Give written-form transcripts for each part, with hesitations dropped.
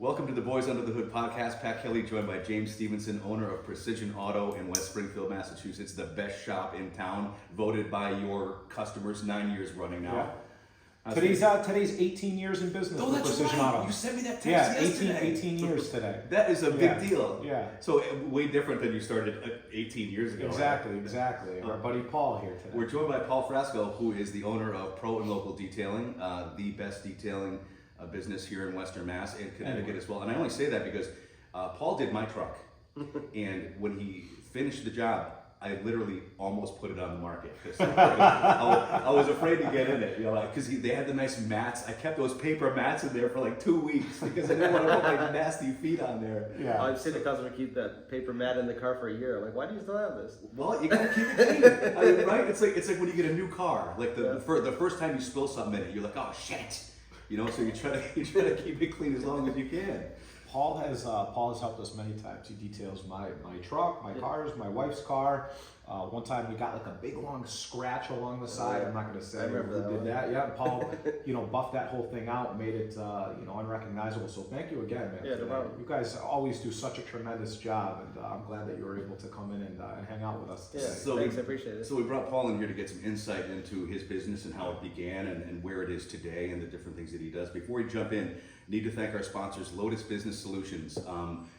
Welcome to the Boys Under the Hood podcast. Pat Kelly joined by James Stevenson, owner of Precision Auto in West Springfield, Massachusetts, the best shop in town, voted by your customers 9 years running now. Yeah. Today's 18 years in business with Precision Auto. You sent me that text yesterday. yesterday. 18 years today. That is a big deal. Yeah. So way different than you started 18 years ago. Exactly. Our buddy Paul here today. We're joined by Paul Frasco, who is the owner of Pro and Local Detailing, the best detailing business here in Western Mass and Connecticut as well. And I only say that because Paul did my truck, and when he finished the job, I literally almost put it on the market because I was afraid to get in it, because they had the nice mats. I kept those paper mats in there for like 2 weeks because I didn't want to put my nasty feet on there. Yeah. I've seen the customer keep that paper mat in the car for a year. I'm like, why do you still have this? Well, you gotta keep it clean. I mean, right? It's like when you get a new car. Like the first time you spill something in it, you're like, oh shit. So you try to keep it clean as long as you can. Paul has helped us many times. He details my truck, my cars, my wife's car. One time we got like a big long scratch along the side. I'm not going to say who did that. Yeah, Paul, buffed that whole thing out, made it unrecognizable. So thank you again, man. Yeah, no problem. You guys always do such a tremendous job, and I'm glad that you were able to come in and hang out with us today. Yeah, thanks. I appreciate it. So we brought Paul in here to get some insight into his business and how it began and where it is today and the different things that he does. Before we jump in, need to thank our sponsors, Lotus Business Solutions.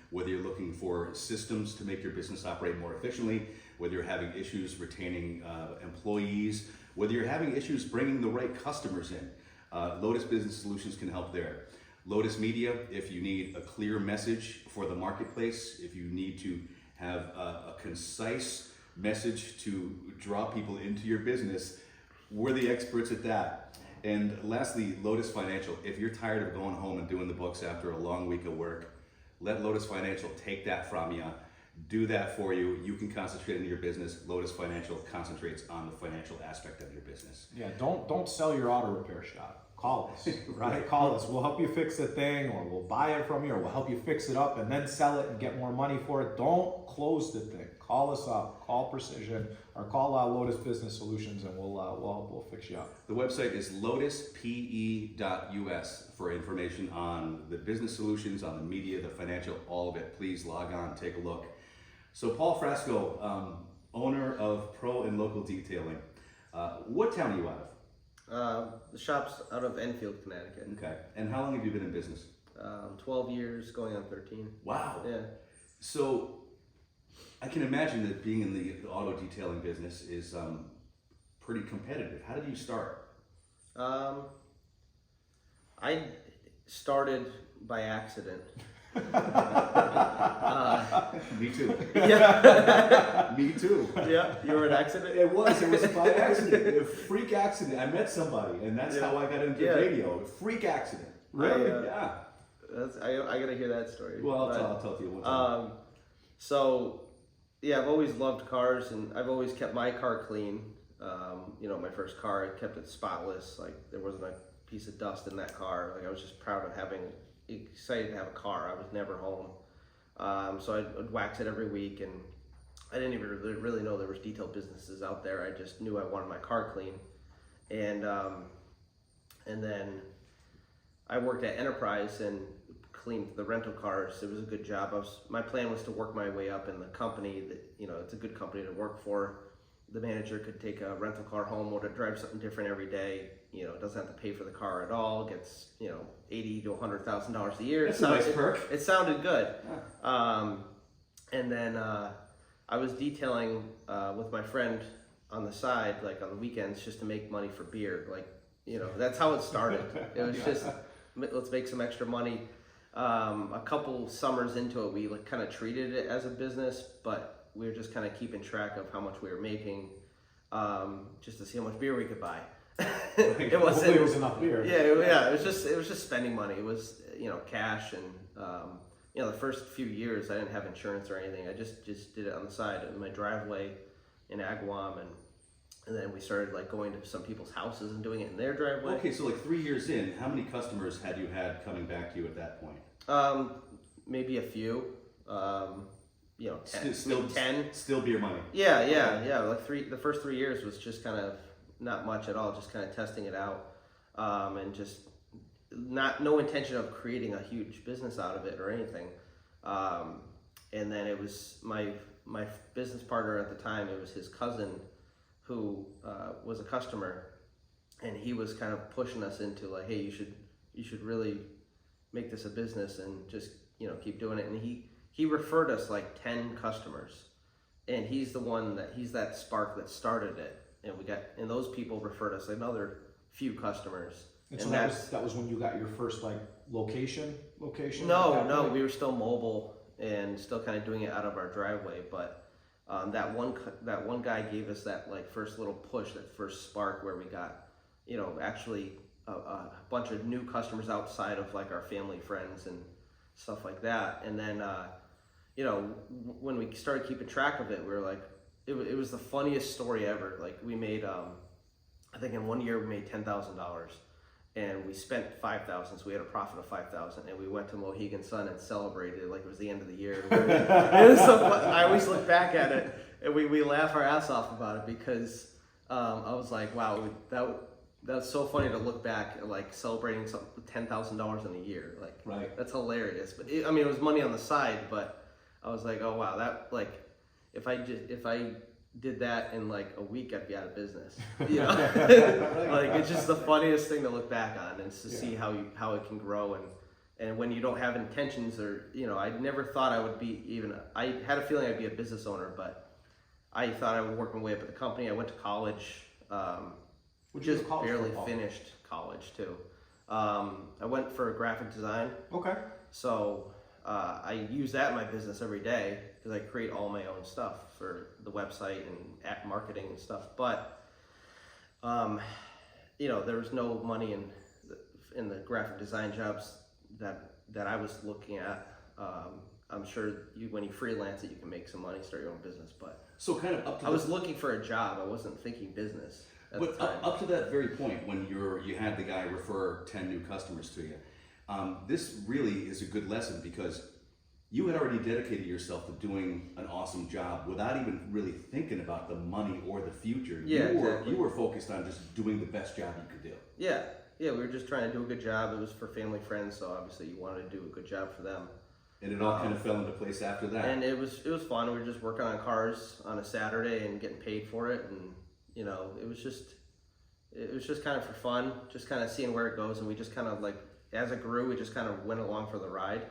Whether you're looking for systems to make your business operate more efficiently, whether you're having issues retaining employees, whether you're having issues bringing the right customers in, Lotus Business Solutions can help there. Lotus Media, if you need a clear message for the marketplace, if you need to have a concise message to draw people into your business, we're the experts at that. And lastly, Lotus Financial. If you're tired of going home and doing the books after a long week of work, let Lotus Financial take that from you, do that for you. You can concentrate on your business. Lotus Financial concentrates on the financial aspect of your business. Yeah, don't sell your auto repair shop. Call us, right? Call us. We'll help you fix the thing, or we'll buy it from you, or we'll help you fix it up and then sell it and get more money for it. Don't close the thing. Call us up. Call Precision or call Lotus Business Solutions, and we'll fix you up. The website is lotuspe.us for information on the business solutions, on the media, the financial, all of it. Please log on, take a look. So Paul Frasco, owner of Pro and Local Detailing. What town are you out of? The shop's out of Enfield, Connecticut. Okay. And how long have you been in business? 12 years, going on 13. Wow. Yeah. So I can imagine that being in the auto detailing business is pretty competitive. How did you start? I started by accident. Me too. Yeah. Me too. Yeah, you were an accident? It was by accident. A freak accident. I met somebody, and that's how I got into radio. A freak accident. Really? Yeah. I gotta hear that story. Well, I'll tell it to you one time. I've always loved cars, and I've always kept my car clean. My first car, I kept it spotless. Like, there wasn't a piece of dust in that car. Like, I was just proud of excited to have a car. I was never home. So I'd wax it every week, and I didn't even really know there was detail businesses out there. I just knew I wanted my car clean. And then I worked at Enterprise and cleaned the rental cars. It was a good job. My plan was to work my way up in the company. That it's a good company to work for. The manager could take a rental car home or to drive something different every day. Doesn't have to pay for the car at all. Gets $80,000 to $100,000 a year. That's a nice perk. It sounded good. Yeah. And then I was detailing with my friend on the side, like on the weekends, just to make money for beer. That's how it started. It was just, let's make some extra money. A couple summers into it, we kind of treated it as a business, but we were just kind of keeping track of how much we were making, just to see how much beer we could buy. It wasn't. It was enough beer. Yeah. It was just spending money. It was cash, and the first few years I didn't have insurance or anything. I just did it on the side in my driveway in Agawam, and then we started going to some people's houses and doing it in their driveway. Okay, so 3 years in, how many customers had you had coming back to you at that point? Maybe a few. 10. Still beer money. Yeah. The first 3 years was just kind of not much at all, just kind of testing it out, and just no intention of creating a huge business out of it or anything. And then it was my business partner at the time. It was his cousin who was a customer, and he was kind of pushing us into like, hey, you should really make this a business and just keep doing it. And he referred us like 10 customers, and he's that spark that started it. And those people referred us another few customers. And so that was when you got your first like location. No, we were still mobile and still kind of doing it out of our driveway. But that one guy gave us that like first little push, that first spark where we got actually a bunch of new customers outside of like our family, friends, and stuff like that. And then when we started keeping track of it, we were like, it was the funniest story ever. Like we made I think in 1 year we made $10,000, and we spent $5,000, so we had a profit of $5,000, and we went to Mohegan Sun and celebrated like it was the end of the year. It was so fun. I always look back at it and we laugh our ass off about it, because I was like, wow, that's so funny to look back at, like celebrating $10,000 in a year. Like, right. That's hilarious. But it was money on the side, but I was like, oh wow, that like if I did that in like a week, I'd be out of business. Like it's just the funniest thing to look back on, and to see how it can grow, and when you don't have intentions, or I never thought I would be I had a feeling I'd be a business owner, but I thought I would work my way up at the company. I went to college, just barely finished college too. I went for graphic design. Okay. So I use that in my business every day, because I create all my own stuff for the website and app marketing and stuff. But there was no money in the graphic design jobs that I was looking at. I'm sure when you freelance it, you can make some money, start your own business. But So kind of up to I was looking for a job. I wasn't thinking business at the But time. up to that very point, when you had the guy refer 10 new customers to you, this really is a good lesson, because you had already dedicated yourself to doing an awesome job without even really thinking about the money or the future. Yeah, You were focused on just doing the best job you could do. Yeah, we were just trying to do a good job. It was for family, friends, so obviously you wanted to do a good job for them. And it all kind of fell into place after that. And it was fun. We were just working on cars on a Saturday and getting paid for it, and it was just kind of for fun, just kind of seeing where it goes. And we just kind of like, as it grew, we just kind of went along for the ride.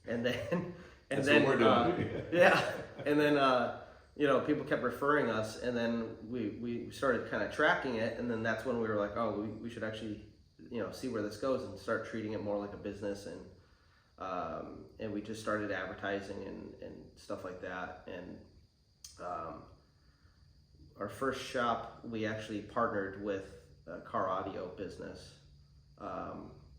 And then That's what we're doing. and then people kept referring us, and then we started kind of tracking it, and then that's when we were like, oh, we should actually see where this goes and start treating it more like a business. And we just started advertising and stuff like that. And our first shop, we actually partnered with a car audio business.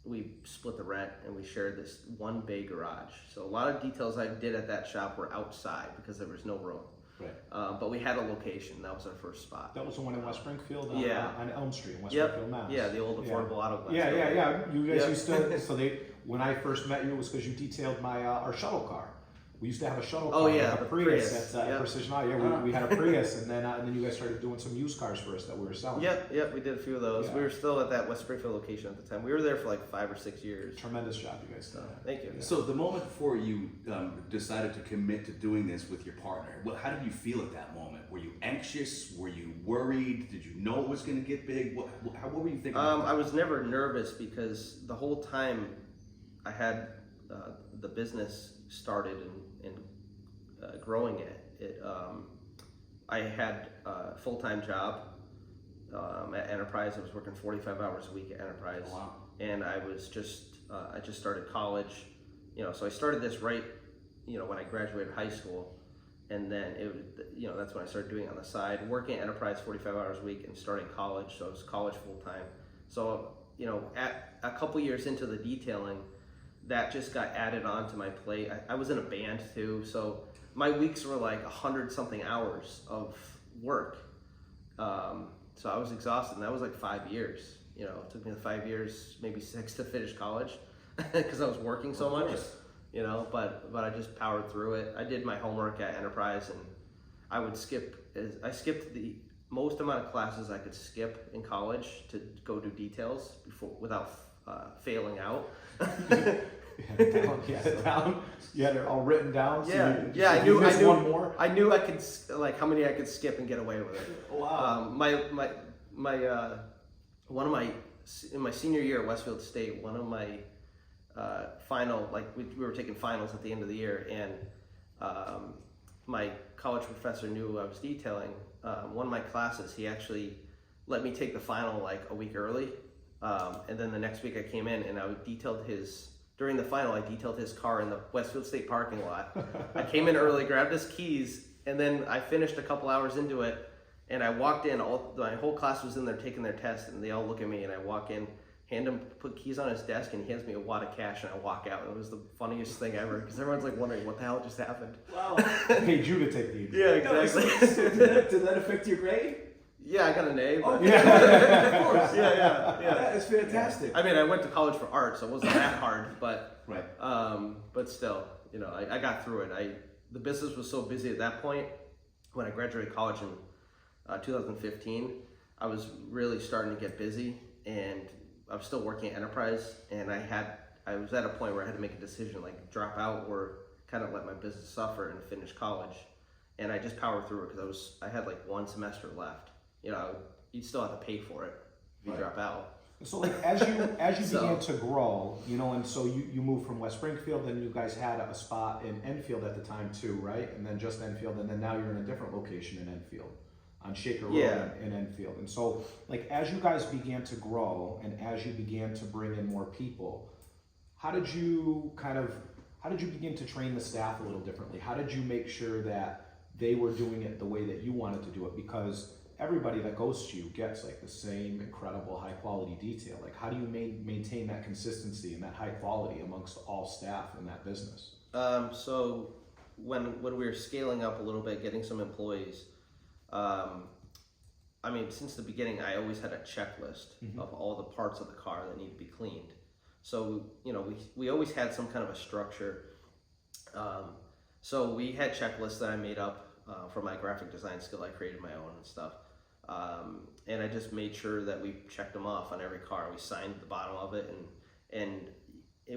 We split the rent, and we shared this one bay garage. So a lot of details I did at that shop were outside because there was no room. Right. But we had a location. That was our first spot. That was the one in West Springfield on Elm Street in West Yep. Springfield, Mass. Yeah, the old affordable auto glass. Yeah. You guys used to. So when I first met you, it was because you detailed our shuttle car. We used to have a shuttle car, like a the Prius at Precision Auto. Yeah, we had a Prius, and then you guys started doing some used cars for us that we were selling. Yep, we did a few of those. Yeah. We were still at that West Springfield location at the time. We were there for like 5 or 6 years. Tremendous job you guys did. Thank you. Yeah. So the moment before you decided to commit to doing this with your partner, how did you feel at that moment? Were you anxious? Were you worried? Did you know it was going to get big? What were you thinking? I was never nervous, because the whole time I had the business started and growing it. I had a full-time job at Enterprise. I was working 45 hours a week at Enterprise. Oh, wow. And I was I just started college, so I started this right, when I graduated high school, and then that's when I started doing it on the side, working at Enterprise 45 hours a week and starting college. So it was college full-time. So, at a couple years into the detailing, that just got added on to my plate. I was in a band too, so my weeks were like 100-something hours of work. So I was exhausted, and that was like 5 years. It took me 5 years, maybe 6, to finish college, because I was working so much. But I just powered through it. I did my homework at Enterprise, and I skipped the most amount of classes I could skip in college to go do details without failing out. You had it all written down. So I you knew. missed one more. I knew I could like how many I could skip and get away with it. Wow. One of my in my senior year at Westfield State, one of my final, like we were taking finals at the end of the year, and my college professor knew I was detailing. One of my classes, he actually let me take the final like a week early, and then the next week I came in and I during the final I detailed his car in the Westfield State parking lot. I came in early, grabbed his keys, and then I finished a couple hours into it, and I walked in, my whole class was in there taking their test, and they all look at me, and I walk in, hand him, put keys on his desk, and he hands me a wad of cash, and I walk out, and it was the funniest thing ever, because everyone's like wondering what the hell just happened. Wow. Paid you to take the exam. Yeah, exactly. Did that affect your grade? Yeah, I got an A. But... Yeah, of course. Yeah. That is fantastic. I mean, I went to college for art, so it wasn't that hard, but Right. But still, you know, I got through it. The business was so busy at that point. When I graduated college in 2015, I was really starting to get busy, and I was still working at Enterprise, and I was at a point where I had to make a decision, like drop out or kind of let my business suffer and finish college. And I just powered through it because I had like one semester left. You know, you'd still have to pay for it if you Right. drop out. So like as you began to grow, you know, and so you moved from West Springfield, and you guys had a spot in Enfield at the time too, right? And then just Enfield, and then now you're in a different location in Enfield, on Shaker Road in Enfield. And so like as you guys began to grow and as you began to bring in more people, how did you begin to train the staff a little differently? How did you make sure that they were doing it the way that you wanted to do it? Because everybody that goes to you gets like the same incredible high quality detail. Like how do you maintain that consistency and that high quality amongst all staff in that business? So when we were scaling up a little bit, getting some employees, I mean, since the beginning, I always had a checklist of all the parts of the car that need to be cleaned. So, you know, we always had some kind of a structure. So we had checklists that I made up for my graphic design skill. I created my own and stuff. And I just made sure that we checked them off on every car. We signed the bottom of it, and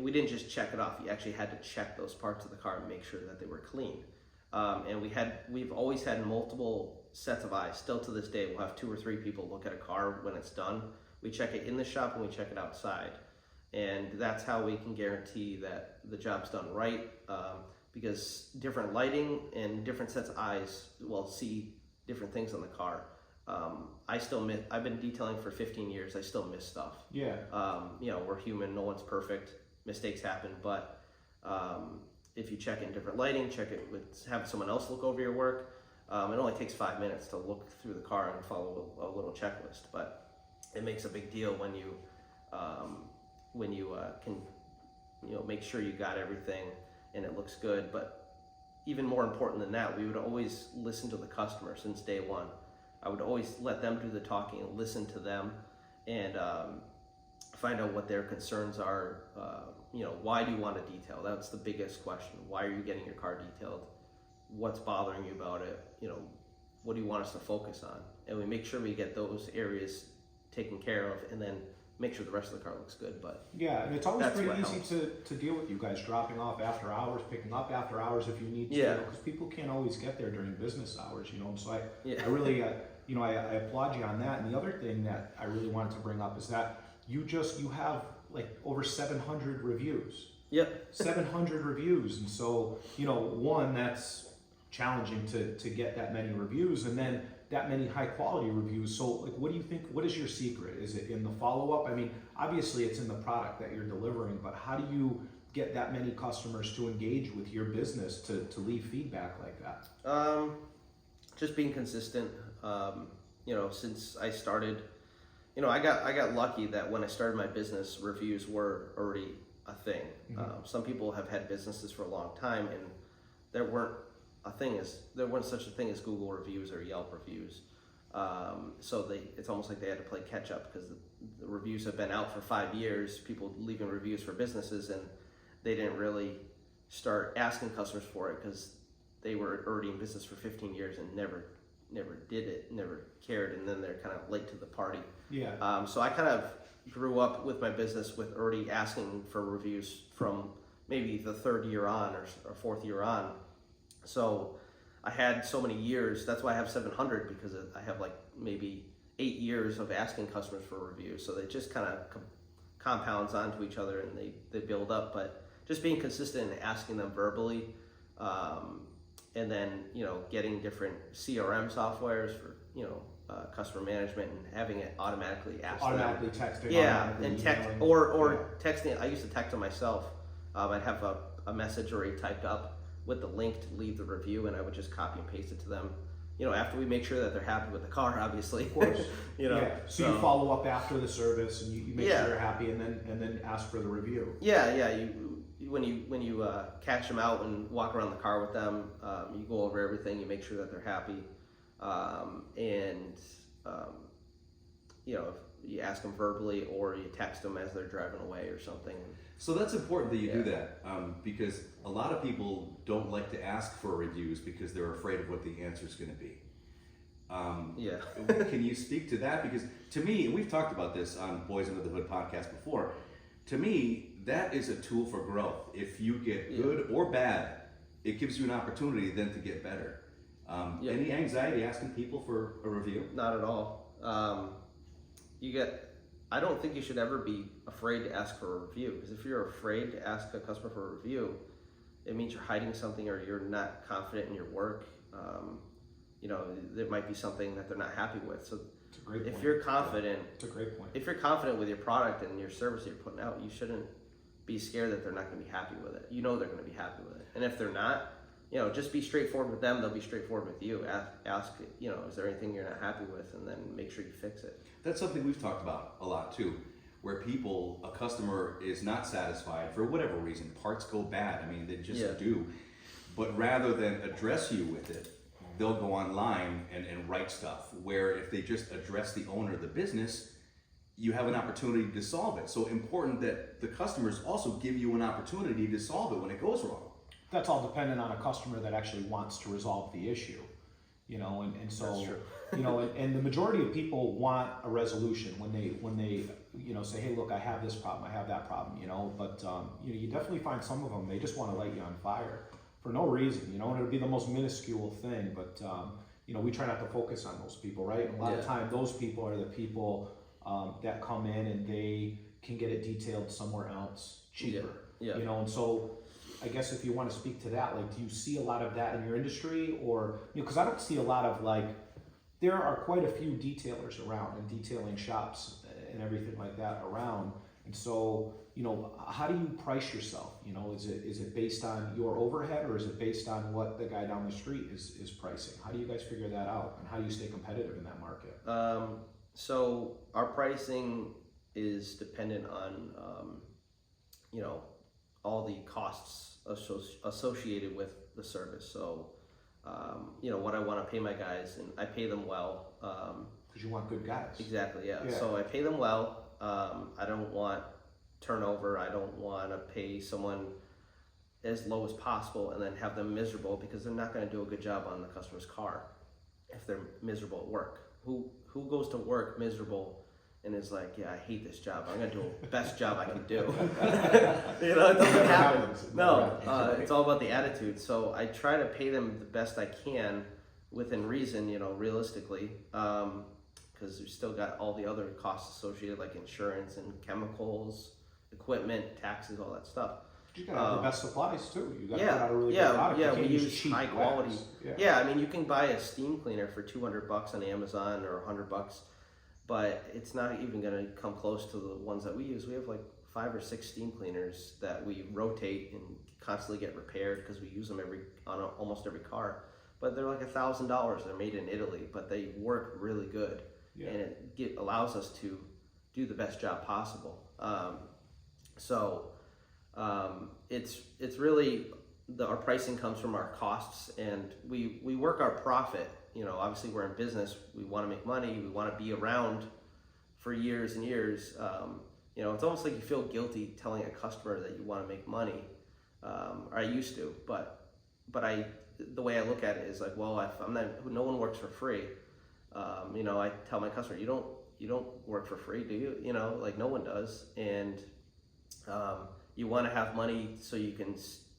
we didn't just check it off. You actually had to check those parts of the car and make sure that they were clean. And we've always had multiple sets of eyes. Still to this day, we'll have 2 or 3 people look at a car when it's done. We check it in the shop and we check it outside. And that's how we can guarantee that the job's done right, because different lighting and different sets of eyes will see different things on the car. I've been detailing for 15 years. I still miss stuff. Yeah. You know, we're human. No one's perfect. Mistakes happen. But if you check in different lighting, have someone else look over your work. It only takes 5 minutes to look through the car and follow a little checklist. But it makes a big deal when you can, you know, make sure you got everything and it looks good. But even more important than that, we would always listen to the customer since day one. I would always let them do the talking and listen to them, and find out what their concerns are. You know, why do you want to detail? That's the biggest question. Why are you getting your car detailed? What's bothering you about it? You know, what do you want us to focus on? And we make sure we get those areas taken care of, and then make sure the rest of the car looks good. But yeah, and it's always that's pretty what easy helps. to deal with you guys dropping off after hours, picking up after hours if you need to. Yeah. Because people can't always get there during business hours, you know. And so I Yeah. really, you know, I applaud you on that. And the other thing that I really wanted to bring up is that you have like over 700 reviews. Yep. 700 reviews, and so you know, one, that's challenging to get that many reviews, and then that many high quality reviews. So like, what do you think, what is your secret? Is it in the follow-up? I mean, obviously it's in the product that you're delivering, but how do you get that many customers to engage with your business to leave feedback like that? Just being consistent. You know, since I started, you know, I got lucky that when I started my business, reviews were already a thing. Some people have had businesses for a long time, and there weren't such a thing as Google reviews or Yelp reviews. So it's almost like they had to play catch up, because the reviews have been out for 5 years, people leaving reviews for businesses, and they didn't really start asking customers for it because they were already in business for 15 years and never did it, never cared, and then they're kind of late to the party. Yeah. So I kind of grew up with my business with already asking for reviews from maybe the third year on or fourth year on. So I had so many years. That's why I have 700, because I have like maybe 8 years of asking customers for reviews. So they just kind of compounds onto each other and they build up. But just being consistent and asking them verbally, and then, you know, getting different CRM softwares for, you know, customer management, and having it automatically ask Automatically texting. yeah, automatically and text emailing. or texting. I used to text them myself. I'd have a message already typed up with the link to leave the review, and I would just copy and paste it to them. You know, after we make sure that they're happy with the car, obviously. Of course. You know. Yeah. So you follow up after the service, and you make Yeah. sure they're happy, and then ask for the review. Yeah. When you catch them out and walk around the car with them, you go over everything. You make sure that they're happy, you know, you ask them verbally or you text them as they're driving away or something. So that's important that you do Yeah. that, because a lot of people don't like to ask for reviews because they're afraid of what the answer is going to be. Yeah. Can you speak to that? Because to me, and we've talked about this on Boys Under the Hood podcast before, to me, that is a tool for growth. If you get good or bad, it gives you an opportunity then to get better. Any anxiety asking people for a review? Not at all. I don't think you should ever be afraid to ask for a review, because if you're afraid to ask a customer for a review, it means you're hiding something or you're not confident in your work. You know, there might be something that they're not happy with. So It's a great if point. you're confident, It's a great point. if you're confident with your product and your service that you're putting out, you shouldn't be scared that they're not going to be happy with it. You know they're going to be happy with it. And if they're not, you know, just be straightforward with them. They'll be straightforward with you. Ask, you know, is there anything you're not happy with? And then make sure you fix it. That's something we've talked about a lot too, where a customer is not satisfied for whatever reason. Parts go bad. I mean, they just do. But rather than address you with it, they'll go online and write stuff, where if they just address the owner of the business, you have an opportunity to solve it. So important that the customers also give you an opportunity to solve it when it goes wrong. That's all dependent on a customer that actually wants to resolve the issue, you know, and so, That's true. you know, and the majority of people want a resolution when they, you know, say, hey, look, I have this problem, I have that problem, you know, but, you know, you definitely find some of them, they just want to light you on fire for no reason, you know, and it'll be the most minuscule thing, but, you know, we try not to focus on those people, right? And a lot of time, those people are the people that come in and they can get it detailed somewhere else cheaper, you know, and so I guess if you want to speak to that, like, do you see a lot of that in your industry, or, you know, because I don't see a lot of, like, there are quite a few detailers around and detailing shops and everything like that around, and so, you know, how do you price yourself? You know, is it based on your overhead, or is it based on what the guy down the street is pricing? How do you guys figure that out, and how do you stay competitive in that market? So our pricing is dependent on, you know, all the costs associated with the service. So, you know, what I want to pay my guys, and I pay them well. Because you want good guys. Exactly, yeah. So I pay them well. I don't want turnover. I don't want to pay someone as low as possible and then have them miserable, because they're not going to do a good job on the customer's car if they're miserable at work. Who goes to work miserable and is like, yeah, I hate this job, I'm going to do the best job I can do? You know, it doesn't happen. No, it's all about the attitude. So I try to pay them the best I can within reason, you know, realistically, because we've still got all the other costs associated, like insurance and chemicals, equipment, taxes, all that stuff. You gotta have the best supplies too. You gotta Yeah, put out a really good product. yeah, You we can't use cheap high glass. quality. Yeah, I mean, you can buy a steam cleaner for $200 on Amazon or $100, but it's not even gonna come close to the ones that we use. We have like 5 or 6 steam cleaners that we rotate and constantly get repaired because we use them on almost every car. But they're like $1,000. They're made in Italy, but they work really good, and it allows us to do the best job possible. It's really our pricing comes from our costs, and we work our profit. You know, obviously we're in business. We want to make money. We want to be around for years and years. You know, it's almost like you feel guilty telling a customer that you want to make money. Or I used to, but the way I look at it is like, well, no one works for free. You know, I tell my customer, you you don't work for free, do you? You know, like no one does. And you want to have money so you can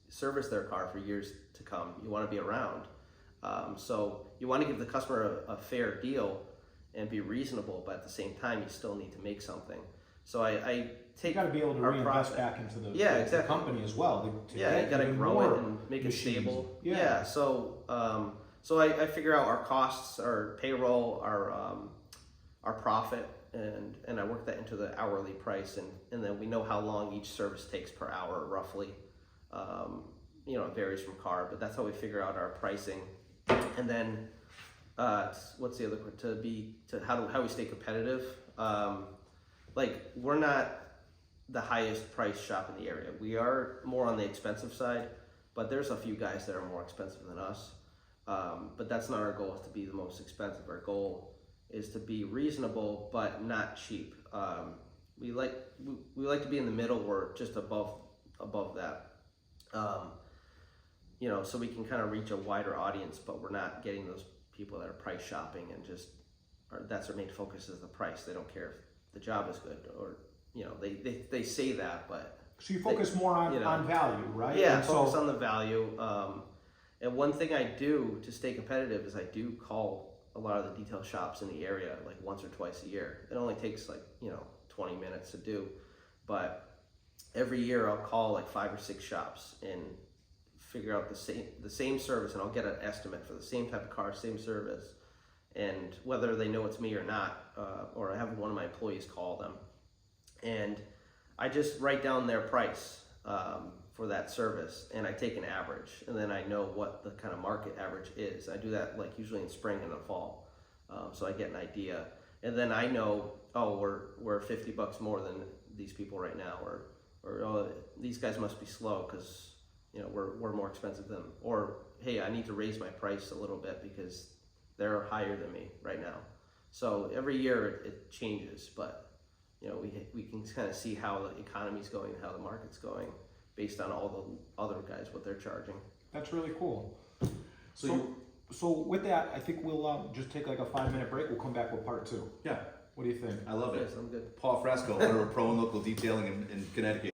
service their car for years to come. You want to be around. So you want to give the customer a fair deal and be reasonable, but at the same time, you still need to make something. So I take You got to be able to our reinvest profit. back into the, Yeah, the exactly. company as well. To Yeah, get you gotta even grow more it and make it machines. stable. Yeah. So so I figure out our costs, our payroll, our profit, and I work that into the hourly price, and then we know how long each service takes per hour roughly. You know, it varies from car, but that's how we figure out our pricing. And then what's the other how we stay competitive? Like we're not the highest price shop in the area. We are more on the expensive side, but there's a few guys that are more expensive than us. But that's not our goal, is to be the most expensive. Our goal is to be reasonable, but not cheap. We like to be in the middle or just above that. You know, so we can kind of reach a wider audience, but we're not getting those people that are price shopping and that's their main focus is the price. They don't care if the job is good, or you know, they say that, but So you focus more on, you know, on value, right? yeah, And focus so, on the value. And one thing I do to stay competitive is I do call a lot of the detail shops in the area like once or twice a year. It only takes like, you know, 20 minutes to do, but every year I'll call like 5 or 6 shops and figure out the same service, and I'll get an estimate for the same type of car, same service, and whether they know it's me or not, or I have one of my employees call them, and I just write down their price for that service, and I take an average, and then I know what the kind of market average is. I do that like usually in spring and the fall, so I get an idea, and then I know, oh, we're $50 more than these people right now, or oh, these guys must be slow because, you know, we're more expensive than them, or hey, I need to raise my price a little bit because they're higher than me right now. So every year it changes, but you know, we can kind of see how the economy's going, how the market's going, based on all the other guys, what they're charging. that's really cool. So So with that, I think we'll just take like a 5-minute break. We'll come back with part 2. yeah, What do you think? I love it. Yes, I'm good. Paul Fresco, owner of Pro and Local Detailing in Connecticut.